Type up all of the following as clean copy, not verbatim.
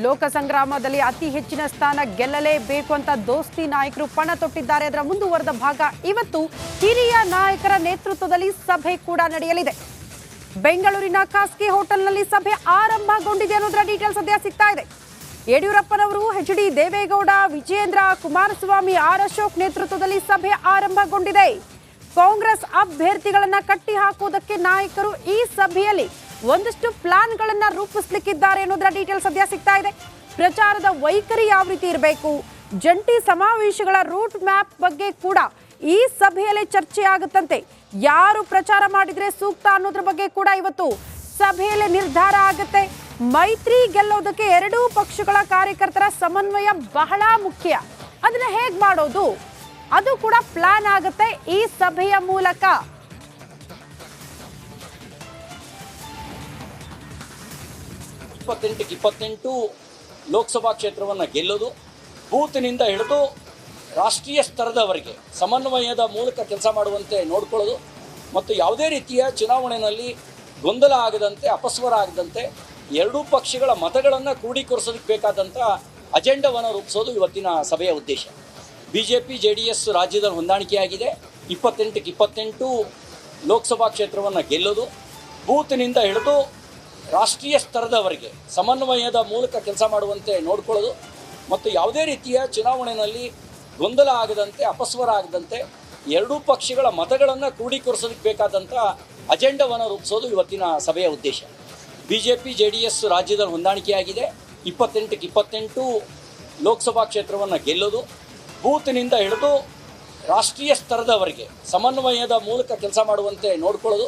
ಲೋಕ ಸಂಗ್ರಾಮದಲ್ಲಿ ಅತಿ ಹೆಚ್ಚಿನ ಸ್ಥಾನ ಗೆಲ್ಲಲೇಬೇಕು ಅಂತ ದೋಸ್ತಿ ನಾಯಕರು ಪಣ ತೊಟ್ಟಿದ್ದಾರೆ. ಅದರ ಮುಂದುವರೆದ ಭಾಗ ಇವತ್ತು ಹಿರಿಯ ನಾಯಕರ ನೇತೃತ್ವದಲ್ಲಿ ಸಭೆ ಕೂಡ ನಡೆಯಲಿದೆ. ಬೆಂಗಳೂರಿನ ಖಾಸಗಿ ಹೋಟೆಲ್ನಲ್ಲಿ ಸಭೆ ಆರಂಭಗೊಂಡಿದೆ ಅನ್ನೋದರ ಡೀಟೇಲ್ಸ್ ಸದ್ಯ ಸಿಗ್ತಾ ಇದೆ. ಯಡಿಯೂರಪ್ಪನವರು, ಎಚ್.ಡಿ. ದೇವೇಗೌಡ, ವಿಜೇಂದ್ರ, ಕುಮಾರಸ್ವಾಮಿ, ಆರ್ ಅಶೋಕ್ ನೇತೃತ್ವದಲ್ಲಿ ಸಭೆ ಆರಂಭಗೊಂಡಿದೆ. ಕಾಂಗ್ರೆಸ್ ಅಭ್ಯರ್ಥಿಗಳನ್ನ ಕಟ್ಟಿ ಹಾಕುವುದಕ್ಕೆ ನಾಯಕರು ಈ ಸಭೆಯಲ್ಲಿ ಒಂದಷ್ಟು ಪ್ಲಾನ್ಗಳನ್ನ ರೂಪಿಸಲಿಕ್ಕಿದ್ದಾರೆ ಅನ್ನೋದರ ಡೀಟೇಲ್ಸ್ ಸದ್ಯ ಸಿಗ್ತಾ ಇದೆ. ಪ್ರಚಾರದ ವೈಖರಿ ಯಾವ ರೀತಿ ಇರಬೇಕು, ಜಂಟಿ ಸಮಾವೇಶಗಳ ರೂಟ್ ಮ್ಯಾಪ್ ಬಗ್ಗೆ ಕೂಡ ಈ ಸಭೆಯಲ್ಲಿ ಚರ್ಚೆ ಆಗುತ್ತಂತೆ. ಯಾರು ಪ್ರಚಾರ ಮಾಡಿದ್ರೆ ಸೂಕ್ತ ಅನ್ನೋದ್ರ ಬಗ್ಗೆ ಕೂಡ ಇವತ್ತು ಸಭೆಯಲ್ಲಿ ನಿರ್ಧಾರ ಆಗುತ್ತೆ. ಮೈತ್ರಿ ಗೆಲ್ಲೋದಕ್ಕೆ ಎರಡೂ ಪಕ್ಷಗಳ ಕಾರ್ಯಕರ್ತರ ಸಮನ್ವಯ ಬಹಳ ಮುಖ್ಯ. ಅದನ್ನ ಹೇಗ್ ಮಾಡೋದು ಅದು ಕೂಡ ಪ್ಲಾನ್ ಆಗುತ್ತೆ ಈ ಸಭೆಯ ಮೂಲಕ. ಲೋಕಸಭಾ ಕ್ಷೇತ್ರವನ್ನು ಗೆಲ್ಲೋದು, ಬೂತ್ನಿಂದ ಹಿಡಿದು ರಾಷ್ಟ್ರೀಯ ಸ್ತರದವರೆಗೆ ಸಮನ್ವಯದ ಮೂಲಕ ಕೆಲಸ ಮಾಡುವಂತೆ ನೋಡಿಕೊಳ್ಳೋದು ಮತ್ತು ಯಾವುದೇ ರೀತಿಯ ಚುನಾವಣೆಯಲ್ಲಿ ಗೊಂದಲ ಆಗದಂತೆ, ಅಪಸ್ವರ ಆಗದಂತೆ ಎರಡೂ ಪಕ್ಷಗಳ ಮತಗಳನ್ನು ಕ್ರೋಢೀಕರಿಸೋದಕ್ಕೆ ಬೇಕಾದಂಥ ಅಜೆಂಡವನ್ನು ರೂಪಿಸೋದು ಇವತ್ತಿನ ಸಭೆಯ ಉದ್ದೇಶ. BJP JDS ರಾಜ್ಯದಲ್ಲಿ ಹೊಂದಾಣಿಕೆಯಾಗಿದೆ. 28 ಲೋಕಸಭಾ ಕ್ಷೇತ್ರವನ್ನು ಗೆಲ್ಲೋದು, ಬೂತ್ನಿಂದ ಹಿಡಿದು ರಾಷ್ಟ್ರೀಯ ಸ್ತರದವರೆಗೆ ಸಮನ್ವಯದ ಮೂಲಕ ಕೆಲಸ ಮಾಡುವಂತೆ ನೋಡಿಕೊಳ್ಳೋದು ಮತ್ತು ಯಾವುದೇ ರೀತಿಯ ಚುನಾವಣೆಯಲ್ಲಿ ಗೊಂದಲ ಆಗದಂತೆ, ಅಪಸ್ವರ ಆಗದಂತೆ ಎರಡೂ ಪಕ್ಷಗಳ ಮತಗಳನ್ನು ಕ್ರೋಢೀಕರಿಸೋದಕ್ಕೆ ಬೇಕಾದಂಥ ಅಜೆಂಡವನ್ನು ರೂಪಿಸೋದು ಇವತ್ತಿನ ಸಭೆಯ ಉದ್ದೇಶ. BJP JDS ರಾಜ್ಯದಲ್ಲಿ ಹೊಂದಾಣಿಕೆಯಾಗಿದೆ. 28 ಲೋಕಸಭಾ ಕ್ಷೇತ್ರವನ್ನು ಗೆಲ್ಲೋದು, ಬೂತ್ನಿಂದ ಹಿಡಿದು ರಾಷ್ಟ್ರೀಯ ಸ್ತರದವರೆಗೆ ಸಮನ್ವಯದ ಮೂಲಕ ಕೆಲಸ ಮಾಡುವಂತೆ ನೋಡಿಕೊಳ್ಳೋದು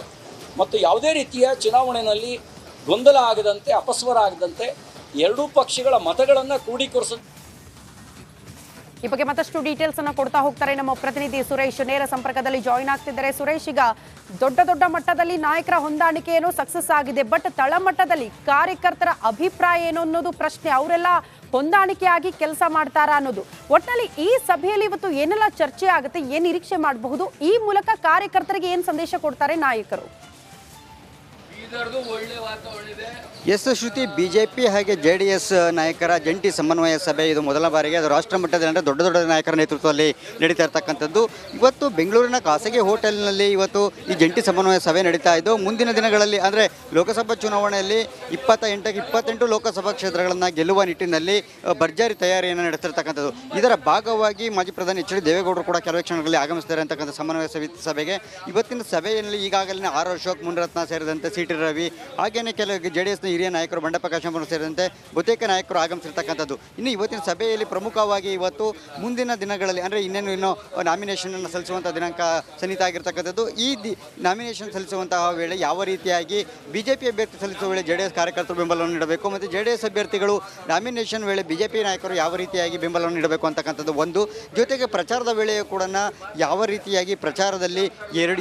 ಮತ್ತು ಯಾವುದೇ ರೀತಿಯ ಚುನಾವಣೆಯಲ್ಲಿ ಗೊಂದಲ ಆಗದಂತೆ, ಅಪಸ್ವರ ಆಗದಂತೆ ಎರಡೂ ಪಕ್ಷಗಳ ಮತಗಳನ್ನು ಕ್ರೋಢೀಕರಿಸೋದು. ಈ ಬಗ್ಗೆ ಮತ್ತಷ್ಟು ಡೀಟೇಲ್ಸ್ ಅನ್ನು ಕೊಡ್ತಾ ಹೋಗ್ತಾರೆ ನಮ್ಮ ಪ್ರತಿನಿಧಿ ಸುರೇಶ್. ನೇರ ಸಂಪರ್ಕದಲ್ಲಿ ಜಾಯಿನ್ ಆಗ್ತಿದ್ದಾರೆ. ಸುರೇಶ್, ಈಗ ದೊಡ್ಡ ಮಟ್ಟದಲ್ಲಿ ನಾಯಕರ ಹೊಂದಾಣಿಕೆ ಏನೋ ಸಕ್ಸಸ್ ಆಗಿದೆ, ಬಟ್ ತಳಮಟ್ಟದಲ್ಲಿ ಕಾರ್ಯಕರ್ತರ ಅಭಿಪ್ರಾಯ ಏನು ಅನ್ನೋದು ಪ್ರಶ್ನೆ. ಅವರೆಲ್ಲ ಹೊಂದಾಣಿಕೆಯಾಗಿ ಕೆಲಸ ಮಾಡ್ತಾರಾ ಅನ್ನೋದು. ಒಟ್ಟಿನಲ್ಲಿ ಈ ಸಭೆಯಲ್ಲಿ ಇವತ್ತು ಏನೆಲ್ಲ ಚರ್ಚೆ ಆಗುತ್ತೆ, ಏನ್ ನಿರೀಕ್ಷೆ ಮಾಡಬಹುದು, ಈ ಮೂಲಕ ಕಾರ್ಯಕರ್ತರಿಗೆ ಏನ್ ಸಂದೇಶ ಕೊಡ್ತಾರೆ ನಾಯಕರು? ಎಸ್ ಶ್ರುತಿ, BJP ಹಾಗೆ JDS ನಾಯಕರ ಜಂಟಿ ಸಮನ್ವಯ ಸಭೆ ಇದು ಮೊದಲ ಬಾರಿಗೆ ಅದು ರಾಷ್ಟ್ರ ಮಟ್ಟದಲ್ಲಿ ಅಂದರೆ ದೊಡ್ಡ ನಾಯಕರ ನೇತೃತ್ವದಲ್ಲಿ ನಡೀತಾ ಇರ್ತಕ್ಕಂಥದ್ದು. ಇವತ್ತು ಬೆಂಗಳೂರಿನ ಖಾಸಗಿ ಹೋಟೆಲ್ನಲ್ಲಿ ಇವತ್ತು ಈ ಜಂಟಿ ಸಮನ್ವಯ ಸಭೆ ನಡೀತಾ ಇದ್ದು, ಮುಂದಿನ ದಿನಗಳಲ್ಲಿ ಅಂದರೆ ಲೋಕಸಭಾ ಚುನಾವಣೆಯಲ್ಲಿ 28 ಲೋಕಸಭಾ ಕ್ಷೇತ್ರಗಳನ್ನು ಗೆಲ್ಲುವ ನಿಟ್ಟಿನಲ್ಲಿ ಭರ್ಜರಿ ತಯಾರಿಯನ್ನು ನಡೆಸಿರ್ತಕ್ಕಂಥದ್ದು. ಇದರ ಭಾಗವಾಗಿ ಮಾಜಿ ಪ್ರಧಾನಿ ಎಚ್.ಡಿ. ದೇವೇಗೌಡರು ಕೂಡ ಕೆಲವೇ ಕ್ಷಣಗಳಲ್ಲಿ ಆಗಮಿಸ್ತಾರೆ ಅಂತಕ್ಕಂಥ ಸಮನ್ವಯ ಸಭೆಗೆ. ಇವತ್ತಿನ ಸಭೆಯಲ್ಲಿ ಈಗಾಗಲೇ ಆರ್ ಅಶೋಕ್, ಮುನಿರತ್ನ ಸೇರಿದಂತೆ ಸಿ.ಟಿ. ರವಿ, ಹಾಗೇನೇ ಕೆಲವು JDSನ ಹಿರಿಯ ನಾಯಕರು ಬಂಡೆಪ್ಪ ಕಾಶೆಂಪುರ ಸೇರಿದಂತೆ ಬಹುತೇಕ ನಾಯಕರು ಆಗಮಿಸಿರ್ತಕ್ಕಂಥದ್ದು. ಇನ್ನು ಇವತ್ತಿನ ಸಭೆಯಲ್ಲಿ ಪ್ರಮುಖವಾಗಿ ಇವತ್ತು ಮುಂದಿನ ದಿನಗಳಲ್ಲಿ ಅಂದರೆ ಇನ್ನೇನು ನಾಮಿನೇಷನನ್ನು ಸಲ್ಲಿಸುವಂಥ ದಿನಾಂಕ ಸನ್ನಿಹಿತ ಆಗಿರ್ತಕ್ಕಂಥದ್ದು. ಈ ನಾಮಿನೇಷನ್ ಸಲ್ಲಿಸುವಂತಹ ವೇಳೆ ಯಾವ ರೀತಿಯಾಗಿ BJP ಅಭ್ಯರ್ಥಿ ಸಲ್ಲಿಸುವ ವೇಳೆ JDS ಕಾರ್ಯಕರ್ತರು ಬೆಂಬಲವನ್ನು ನೀಡಬೇಕು ಮತ್ತು JDS ಅಭ್ಯರ್ಥಿಗಳು ನಾಮಿನೇಷನ್ ವೇಳೆ BJP ನಾಯಕರು ಯಾವ ರೀತಿಯಾಗಿ ಬೆಂಬಲವನ್ನು ನೀಡಬೇಕು ಅಂತಕ್ಕಂಥದ್ದು ಒಂದು. ಜೊತೆಗೆ ಪ್ರಚಾರದ ವೇಳೆಯೂ ಕೂಡ ಯಾವ ರೀತಿಯಾಗಿ ಪ್ರಚಾರದಲ್ಲಿ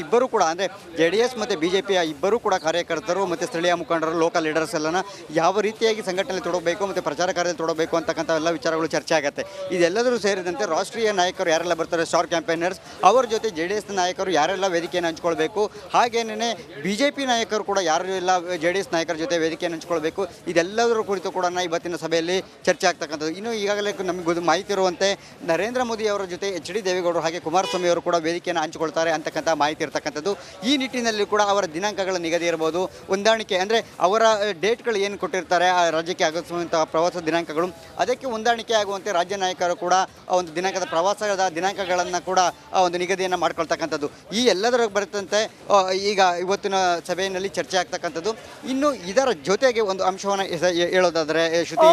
ಇಬ್ಬರು ಕೂಡ ಅಂದರೆ JDS ಮತ್ತು BJP ಇಬ್ಬರೂ ಕೂಡ ಕಾರ್ಯಕರ್ತರು ಮತ್ತು ಸ್ಥಳೀಯ ಮುಖಂಡರು, ಲೋಕಲ್ ಲೀಡರ್ಸ್ ಎಲ್ಲನ ಯಾವ ರೀತಿಯಾಗಿ ಸಂಘಟನೆ ತೊಡಗಬೇಕು ಮತ್ತು ಪ್ರಚಾರ ಕಾರ್ಯದಲ್ಲಿ ತೊಡಗಬೇಕು ಅಂತಕ್ಕಂಥ ಎಲ್ಲ ವಿಚಾರಗಳು ಚರ್ಚೆ ಆಗುತ್ತೆ. ಇದೆಲ್ಲದರೂ ಸೇರಿದಂತೆ ರಾಷ್ಟ್ರೀಯ ನಾಯಕರು ಯಾರೆಲ್ಲ ಬರ್ತಾರೆ, ಸ್ಟಾರ್ ಕ್ಯಾಂಪೇನರ್ಸ್, ಅವರ ಜೊತೆ JDS ನಾಯಕರು ಯಾರೆಲ್ಲ ವೇದಿಕೆಯನ್ನು ಹಂಚ್ಕೊಳ್ಬೇಕು, ಹಾಗೇನೇ BJP ನಾಯಕರು ಕೂಡ ಯಾರೆಲ್ಲ JDS ನಾಯಕರ ಜೊತೆ ವೇದಿಕೆಯನ್ನು ಹಂಚ್ಕೊಳ್ಬೇಕು, ಇದೆಲ್ಲದರ ಕುರಿತು ಕೂಡ ಇವತ್ತಿನ ಸಭೆಯಲ್ಲಿ ಚರ್ಚೆ ಆಗ್ತಕ್ಕಂಥದ್ದು. ಇನ್ನು ಈಗಾಗಲೇ ನಮಗೆ ಮಾಹಿತಿ ಇರುವಂತೆ ನರೇಂದ್ರ ಮೋದಿ ಅವರ ಜೊತೆ ಎಚ್.ಡಿ. ದೇವೇಗೌಡರು ಹಾಗೆ ಕುಮಾರಸ್ವಾಮಿ ಅವರು ಕೂಡ ವೇದಿಕೆಯನ್ನು ಹಂಚಿಕೊಳ್ತಾರೆ ಅಂತಕ್ಕಂಥ ಮಾಹಿತಿ ಇರತಕ್ಕಂಥದ್ದು. ಈ ನಿಟ್ಟಿನಲ್ಲಿ ಕೂಡ ಅವರ ದಿನಾಂಕಗಳ ನಿಗದಿ ಇರಬಹುದು, ಹೊಂದಾಣಿಕೆ ಅಂದರೆ ಅವರ ಡೇಟ್ಗಳು ಏನು ಕೊಟ್ಟಿರ್ತಾರೆ ಆ ರಾಜ್ಯಕ್ಕೆ ಆಗಮಿಸುವಂಥ ಪ್ರವಾಸ ದಿನಾಂಕಗಳು, ಅದಕ್ಕೆ ಹೊಂದಾಣಿಕೆ ಆಗುವಂತೆ ರಾಜ್ಯ ನಾಯಕರು ಕೂಡ ಒಂದು ದಿನಾಂಕದ ಪ್ರವಾಸದ ದಿನಾಂಕಗಳನ್ನು ಕೂಡ ಒಂದು ನಿಗದಿಯನ್ನು ಮಾಡ್ಕೊಳ್ತಕ್ಕಂಥದ್ದು. ಈ ಎಲ್ಲದರ ಬರುತ್ತಂತೆ ಈಗ ಇವತ್ತಿನ ಸಭೆಯಲ್ಲಿ ಚರ್ಚೆ ಆಗ್ತಕ್ಕಂಥದ್ದು. ಇನ್ನು ಇದರ ಜೊತೆಗೆ ಒಂದು ಅಂಶವನ್ನು ಹೇಳೋದಾದರೆ ಶ್ರುತಿ,